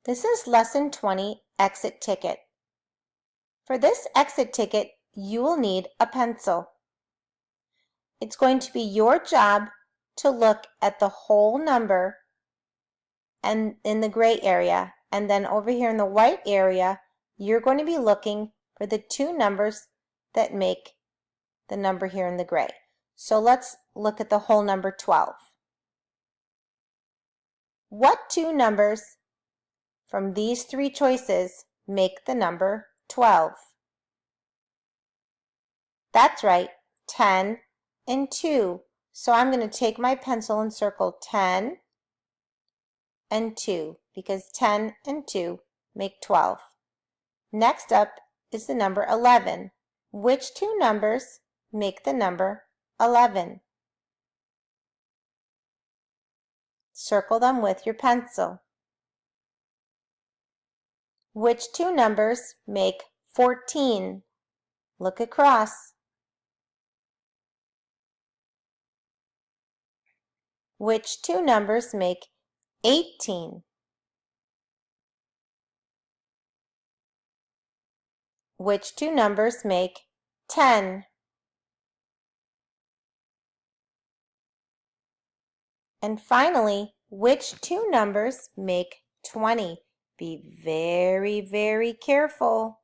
This is Lesson 20, Exit Ticket. For this exit ticket, you will need a pencil. It's going to be your job to look at the whole number and in the gray area, and then over here in the white area, you're going to be looking for the two numbers that make the number here in the gray. So let's look at the whole number 12. What two numbers from these three choices make the number 12? That's right, 10 and 2. So I'm going to take my pencil and circle 10 and 2 because 10 and 2 make 12. Next up is the number 11. Which two numbers make the number 11? Circle them with your pencil. Which two numbers make 14? Look across. Which two numbers make 18? Which two numbers make 10? And finally, which two numbers make 20? Be very, very careful.